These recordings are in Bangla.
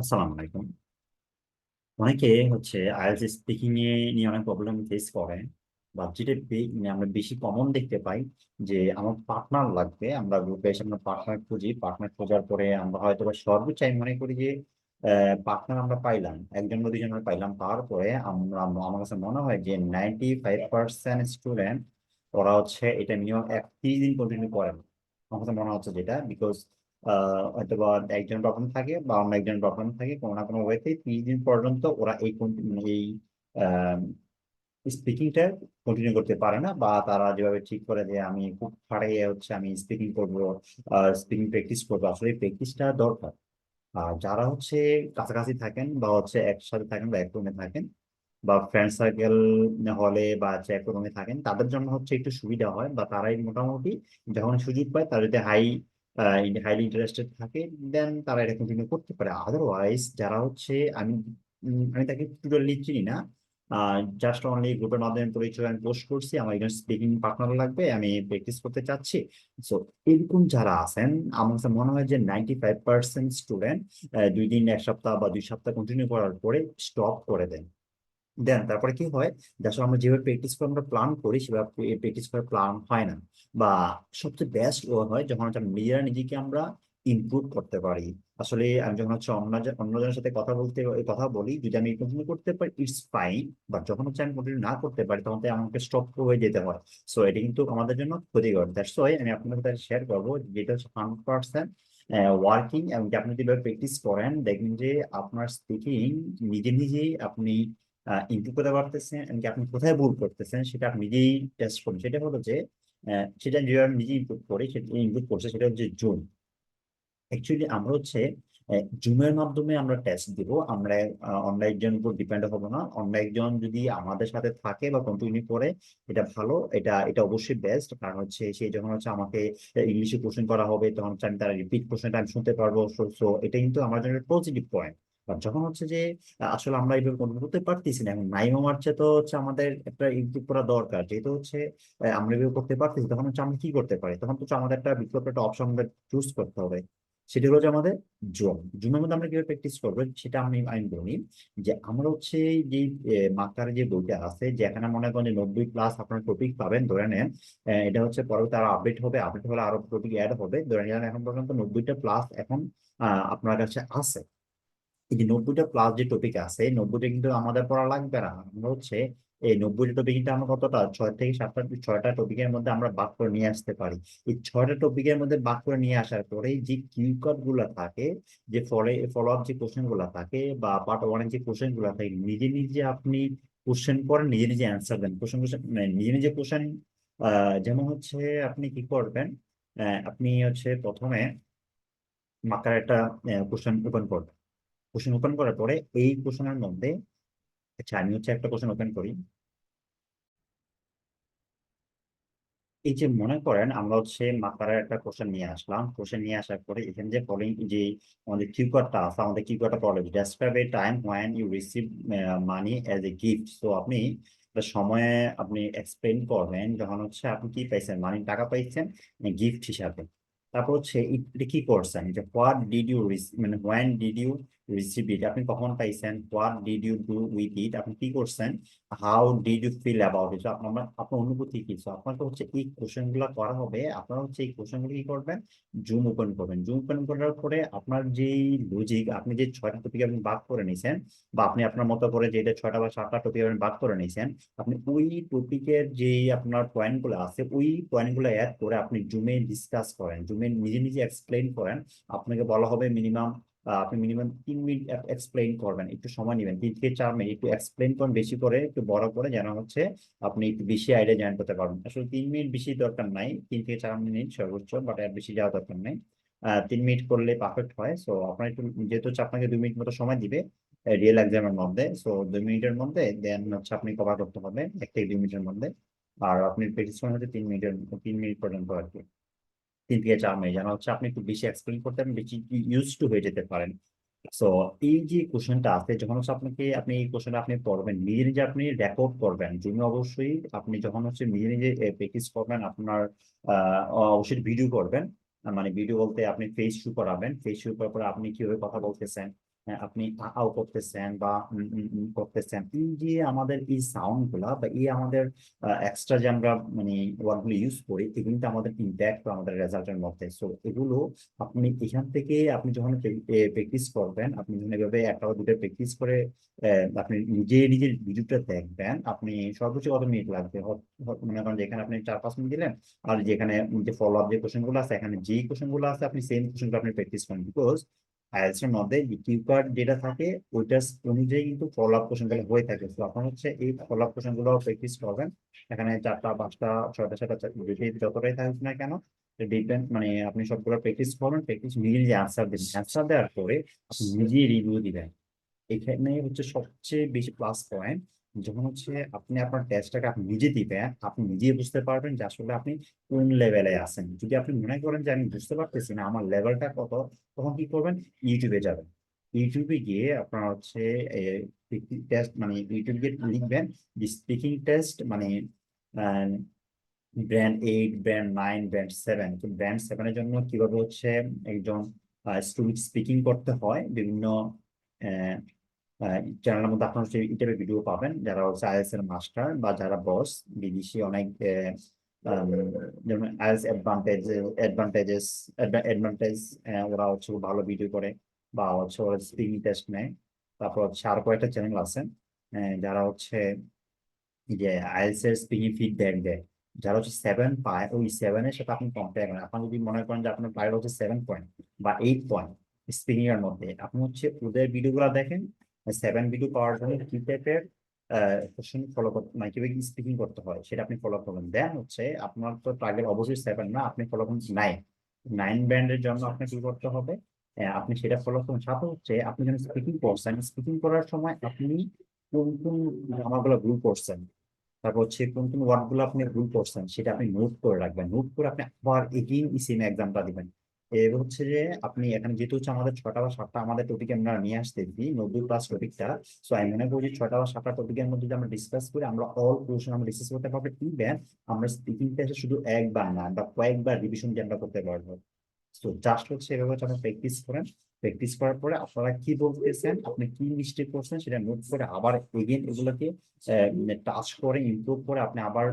আসসালামু আলাইকুম। অনেকে আইএলটিএস স্পিকিং এ নিয়ে অনেক প্রবলেম ফেস করে, বা যেটা আমরা বেশি কমন দেখতে পাই যে আমার পার্টনার লাগবে। আমরা গ্রুপে এসে আমরা পার্টনার খুঁজি, পার্টনার খোঁজার পরে আমরা হয়তো বা সর্বোচ্চ আমি মনে করি যে পার্টনার আমরা পাইলাম, একজন বা দুজন আমরা পাইলাম। তারপরে আমার কাছে মনে হয় যে 95% স্টুডেন্ট ওরা এটা মিনিমাম 30 দিন কন্টিনিউ করে না। আমার কাছে মনে হচ্ছে যেটা বিকজ হয়তো বা একজন প্রবলেম থাকে বা অন্য একজন প্রবলেম থাকে, কোনো না কোনো ওয়েতে 30 দিন পর্যন্ত ওরা এই স্পিকিংটা কন্টিনিউ করতে পারে না, বা তারা যেভাবে ঠিক করে যে আমি খুব খাড়াইয়ে আমি স্পিকিং করবো, স্পিকিং প্র্যাকটিস করবো। আসলে প্র্যাকটিসটা দরকার। আর যারা কাছাকাছি থাকেন বা একসাথে থাকেন বা এক রুমে থাকেন বা ফ্রেন্ড সার্কেল হলে বা এক রুমে থাকেন, তাদের জন্য একটু সুবিধা হয়, বা তারাই মোটামুটি যখন সুযোগ পায় তারা যদি হাইলি ইন্টারেস্টেড থাকে, দেন তারা এটা কন্টিনিউ করতে পারে। আদারওয়াইজ যারা আমি তাকে টোটালি চিনি না, জাস্ট অনলি গ্রুপের মাধ্যমে পরিচয়, আমি পোস্ট করছি আমার একজন স্পিকিং পার্টনার লাগবে, আমি প্র্যাকটিস করতে চাচ্ছি। সো এরকম যারা আছেন, আমার কাছে মনে হয় যে 95% স্টুডেন্ট 2 দিন, 1 সপ্তাহ বা 2 সপ্তাহ কন্টিনিউ করার পরে স্টপ করে দেন। দেন তারপরে কি হয় যে আসলে আমরা যেভাবে প্র্যাকটিস করে আমরা প্ল্যান করি সেভাবে প্র্যাকটিস করে প্ল্যান হয় না। বা সবচেয়ে বেস্ট ও হয় যখন নিজেরা নিজেকে আমরা ইমপ্রুভ করতে পারি। আসলে আমি যখন অন্যজনের সাথে কথা বলি, যদি আমি কন্টিনিউ করতে পারি ইটস ফাইন, বাট যখন আমি কন্টিনিউ না করতে পারি তখন তো আমাকে স্টপ হয়ে যেতে হয়। সো এটা কিন্তু আমাদের জন্য ক্ষতিকর। দ্যাটস ওয়াই আমি আপনার সাথে শেয়ার করবো যেটা 100% ওয়ার্কিং, এবং যে আপনি যেভাবে প্র্যাকটিস করেন দেখবেন যে আপনার স্পিকিং নিজে নিজেই আপনি ইমপ্রুভ করতে পারতেছেন। এমনকি আপনি কোথায় ভুল করতেছেন সেটা আপনি নিজেই টেস্ট করুন। সেটা হলো যে সেটা যেভাবে আমি নিজে ইমপ্রুভ করি, সেটা ইমপ্রুভ করছে সেটা হচ্ছে জুম। অ্যাকচুয়ালি আমরা জুমের মাধ্যমে আমরা টেস্ট দিব। আমরা অন্য একজনের উপর ডিপেন্ড হবো না। অন্য একজন যদি আমাদের সাথে থাকে বা কন্টিনিউ করে, এটা ভালো, এটা এটা অবশ্যই বেস্ট। কারণ সে যখন আমাকে ইংলিশে কোশ্চেন করা হবে তখন আমি তার রিপিট কোশ্চেনটা আমি শুনতে পারবো। সো এটা কিন্তু আমার জন্য পজিটিভ পয়েন্ট। আর যখন যে আসলে আমরা এইভাবে কন্টিনিউ করতে পারতেছি না, এখন নাইমা মারছে, তো আমাদের একটা ইমপ্রুভ করা দরকার। যেহেতু আমরা এভাবে করতে পারতেছি, তখন আমরা কি করতে পারি, তখন আমাদের একটা বিকল্প একটা অপশন আমাদের চুজ করতে হবে। সেটা হলো যে আমাদের জুমের মধ্যে আমরা কিভাবে প্র্যাকটিস করবো সেটা আমি বলি। যে আমরা যে মাকার যে বইটা আছে, যেখানে মনে করেন যে 90+ আপনার টপিক পাবেন, ধরে নেন এটা পরবর্তী আরো আপডেট হবে, আপডেট হলে আরো টপিক অ্যাড হবে। ধরে নেন এখন পর্যন্ত 90টা প্লাস এখন আপনার কাছে আছে। এই যে 90টা প্লাস যে টপিক আছে, এই 90টা কিন্তু আমাদের পড়া লাগবে না। আমরা এই 90টা টপিক কিন্তু আমরা কতটা 6 থেকে 7টা 6টা টপিকের মধ্যে আমরা ভাগ করে নিয়ে আসতে পারি। এই 6টা টপিকের মধ্যে ভাগ করে নিয়ে আসার পরে যে কিউ কাট গুলা থাকে, যে ফলো আপ যে কোশ্চেন গুলা থাকে বা পার্ট ওয়ানের যে কোশ্চেন গুলা থাকে, নিজে নিজে আপনি কোশ্চেন করেন, নিজে নিজে অ্যান্সার দেন। কোশ্চেন কোশ্চেন মানে নিজে নিজে কোশ্চেন। যেমন আপনি কি করবেন, আপনি প্রথমে মাকার একটা কোশ্চেন ওপেন করবেন। কোশ্চেন ওপেন করার পরে এই কোশ্চেনের মধ্যে, আচ্ছা আমি একটা কোশ্চেন ওপেন করি। এই যে মনে করেন আমরা মাত্রার একটা কোশ্চেন নিয়ে আসলাম, কোশ্চেন নিয়ে আসার পরে এখানে যে ফলোইং যে আমাদের কিউকার্ডটা আছে, আমাদের কিউকার্ডটা পড়ে describe a time when you receive money as a gift. So আপনি একটা সময়ে আপনি এক্সপ্লেন করবেন যখন আপনি কি পাইছেন, মানি টাকা পাইছেন গিফট হিসাবে। তারপর এটা কি করছেন, যে হোয়াট ডিড ইউ মানে when did you receive it, আপনি কখন পাইছেন। What did you do with it, আপনি কি করছেন। How did you feel about it, আপনার অনুভূতি কি। So, আপনাকে এই কোশ্চেন গুলো করা হবে। আপনারা এই কোশ্চেন গুলো কি করবেন, জুম ওপেন করবেন। জুম ওপেন করার পরে আপনার যে লজিক, আপনি যে 6টা টপিক আপনি ভাগ করে নিয়েছেন, বা আপনি আপনার মতো করে যেটা 6টা বা 7টা টপিক আপনি ভাগ করে নিয়েছেন, আপনি ওই টপিকের যে আপনার পয়েন্ট গুলো আছে, ওই পয়েন্ট গুলো অ্যাড করে আপনি জুমে ডিসকাস করেন, জুমে নিজে নিজে এক্সপ্লেন করেন। আপনাকে বলা হবে মিনিমাম আপনি মিনিমাম 3 মিনিট এক্সপ্লেইন করবেন, একটু সময় নেবেন 3 থেকে 4 মিনিট একটু এক্সপ্লেইন করেন, বেশি করে একটু বড় করে, যেন আপনি একটু বেশি আইডিয়া জয়েন করতে পারবেন। আসলে 3 মিনিট বেশি দরকার নাই, 3 থেকে 4 মিনিট সর্বোচ্চ, বাট এর বেশি যাওয়া দরকার নেই। 3 মিনিট করলে পারফেক্ট হয়। সো আপনার একটু, যেহেতু আপনাকে 2 মিনিট মতো সময় দিবে রিয়েল এক্সামের মধ্যে, সো 2 মিনিটের মধ্যে দেন আপনি কভার করতে হবে 1 থেকে 2 মিনিটের মধ্যে। আর আপনি প্র্যাকটিস করেন 3 মিনিট পর্যন্ত আর কি, 3 থেকে 4 মিনিট, যেন আপনি একটু বেশি এক্সপ্লেন করতে পারেন, বেশি ইউজ টু হয়ে যেতে পারেন। সো এই যে কোশ্চেনটা আছে, যখন আপনি এই কোশ্চেনটা আপনি পড়বেন, নিজে নিজে আপনি রেকর্ড করবেন জুমে। অবশ্যই আপনি যখন নিজে নিজে প্র্যাকটিস করবেন, আপনার অবশ্যই ভিডিও করবেন। মানে ভিডিও বলতে আপনি ফেস শো করাবেন, ফেস শো করার পরে আপনি কিভাবে কথা বলতেছেন, আপনি আও করতেছেন বা করতেছেন, এই যে আমাদের এই সাউন্ড গুলা বা এই আমাদের এক্সট্রা যে আমরা মানে ওয়ার্ড গুলো ইউজ করি, এগুলো কিন্তু আমাদের ইম্প্যাক্ট আমাদের রেজাল্টের মধ্যে। সো এগুলো আপনি এখান থেকে আপনি যখন প্র্যাকটিস করবেন, আপনি যখন এভাবে একটা বা দুটো প্র্যাকটিস করে আপনি নিজে নিজের ভিডিওটা দেখবেন, আপনি সর্বোচ্চ কত মিনিট লাগবে, মনে করেন যেখানে আপনি 4-5 মিনিট দিলেন, আর যেখানে যে ফলো আপ যে কোশ্চেন গুলো আছে, এখানে যেই কোশ্চেন গুলো আছে আপনি সেম কোশ্চেন গুলো আপনি প্র্যাকটিস করেন। বিকজ আইএলটিএস এর মধ্যে কিউ কার্ড যেটা থাকে ওইটার অনুযায়ী কিন্তু ফলো আপ কোশ্চেন গুলো হয়ে থাকে। তো আপনার হচ্ছে এই ফলো আপ কোশ্চেন গুলো প্র্যাকটিস করবেন। এখানে 4টা 5টা 6টা 7টা যতটাই থাকুক না কেন, ডিপেন্ড মানে আপনি সবগুলো প্র্যাকটিস করবেন, প্র্যাকটিস নিজে নিজে আনসার দিবেন, আনসার দেওয়ার পরে আপনি নিজেই রিভিউ দিবেন। এখানে হচ্ছে সবচেয়ে বেশি প্লাস পয়েন্ট, যখন হচ্ছে আপনি আপনার টেস্টটাকে আপনি নিজে দিবেন, আপনি নিজেই বুঝতে পারবেন যে আসলে আপনি কোন লেভেলে আছেন। যদি আপনি মনে করেন যে আমি বুঝতে পারতেছি না আমার লেভেলটা কত, তখন কি করবেন, ইউটিউবে যাবেন। ইউটিউবে গিয়ে আপনার হচ্ছে টেস্ট মানে ইউটিউবে গিয়ে লিখবেন স্পিকিং টেস্ট মানে ব্র্যান্ড 8, ব্র্যান্ড 9, ব্র্যান্ড 7। তো ব্র্যান্ড 7-এর জন্য কিভাবে হচ্ছে একজন স্টুডেন্ট স্পিকিং করতে হয় বিভিন্ন চ্যানেলের মধ্যে আপনার হচ্ছে ইউটিউবে ভিডিও পাবেন, যারা হচ্ছে আইএলটিএস এর মাস্টার বা যারা বস, বিদেশি অনেক আম, যেমন আইএলটিএস অ্যাডভান্টেজ, ওরা হচ্ছে খুব ভালো ভিডিও করে বা হচ্ছে ওরা স্পিকিং টেস্ট নেয়। তারপর হচ্ছে আরো কয়েকটা চ্যানেল আছে যারা হচ্ছে এই যে আইএলটিএস এর স্পিকিং ফিডব্যাক দেয়। যারা হচ্ছে 7 পায়, ওই 7-এর সাথে আপনি কম্পেয়ার করেন, আপনি যদি মনে করেন যে আপনার পায়ের হচ্ছে 7 পয়েন্ট বা 8 পয়েন্ট স্পিকিং এর মধ্যে, আপনি হচ্ছে ওদের ভিডিওগুলো দেখেন। 7 ভিডিও পাওয়ার জন্য কি টাইপের কোশ্চেন ফলো করতে মানে কিভাবে স্পিকিং করতে হয় সেটা আপনি ফলো করবেন। দেন হচ্ছে আপনার তো টার্গেট অবশ্যই 7 না, আপনি ফলো করুন 9। 9 ব্যান্ডের জন্য আপনাকে কি করতে হবে, আপনি সেটা ফলো করুন। সাথে হচ্ছে আপনি যখন স্পিকিং করছেন, স্পিকিং করার সময় আপনি কোন কোন গ্রামারগুলো ভুল করছেন, তারপর হচ্ছে কোন কোন ওয়ার্ড গুলো আপনি ভুল করছেন সেটা আপনি নোট করে রাখবেন। নোট করে আপনি আবার এগেইন সেম এক্সামটা দিবেন। এর হচ্ছে যে আপনি এখানে যেহেতু হচ্ছে আমাদের 6টা বা 7টা আমাদের টপিক আমরা নিয়ে আসতেছি 90 প্লাস টপিকটা। সো আমি মনে করি যে 6টা বা 7টা টপিকের মধ্যে যদি আমরা ডিসকাস করি, আমরা অল পোর্শন আমরা ডিসকাস করতে পারবো। ইভেন আমরা স্পিকিং টেস্টে শুধু একবার না বা কয়েকবার রিভিশন দিয়ে আমরা করতে পারবো। তো জাস্ট হচ্ছে এভাবে হচ্ছে আপনি প্র্যাকটিস করেন। প্র্যাকটিস করার পরে আপনারা কি বলতেছেন, আপনি কি মিস্টেক করছেন সেটা নোট করে আবার এগেন এগুলোকে টাচ করে ইমপ্রুভ করে আপনি আবার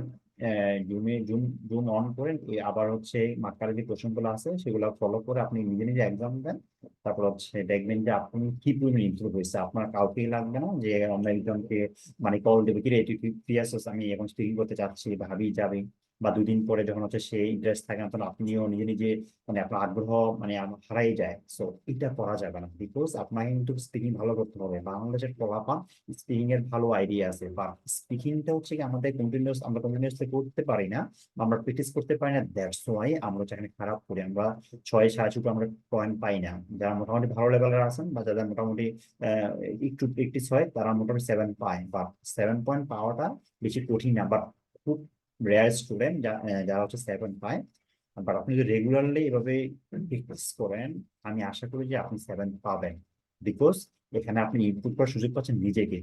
জুম অন করেন, আবার হচ্ছে মার্কারের যে কোশ্চেন গুলো আছে সেগুলো ফলো করে আপনি নিজে নিজে এক্সাম দেন। তারপর হচ্ছে দেখবেন যে আপনি কি পরিমাণ ইমপ্রুভ হয়েছে। আপনার কাউকেই লাগবে না যে আমরা একজনকে মানে কল দেবে কি রে তুই ফ্রি আছিস, আমি এখন স্পিকিং করতে চাচ্ছি, ভাবি যাবে। বা 2 দিন পরে যখন হচ্ছে সে ইন্টারেস্ট থাকে না, তখন আপনিও নিজে নিজে মানে আপনার আগ্রহ মানে হারাই যায়। সো এটা করা যাবে না, বিকজ আপনাকে কিন্তু স্পিকিং ভালো করতে হবে। বাংলাদেশের পোলাপান স্পিকিং এর ভালো আইডিয়া আছে, বা স্পিকিংটা হচ্ছে কি আমাদের আমরা কন্টিনিউসলি করতে পারি না, বা আমরা প্র্যাকটিস করতে পারি না। দ্যাটস ওয়াই আমরা যেখানে খারাপ করি, আমরা 6 7 আমরা পয়েন্ট পাই না। যারা মোটামুটি ভালো লেভেলের আছেন বা যাদের মোটামুটি আহ, একটু প্র্যাকটিস হয়, তারা মোটামুটি 7 পায়। বা 7 পয়েন্ট পাওয়াটা বেশি কঠিন না, বাট খুব রেয়ার স্টুডেন্ট যারা হচ্ছে 7 পায়। বাট আপনি যদি রেগুলারলি এভাবে প্র্যাকটিস করেন, আমি আশা করি যে আপনি 7 পাবেন। বিকজ এখানে আপনি ইমপ্রুভ করার সুযোগ পাচ্ছেন নিজেকে।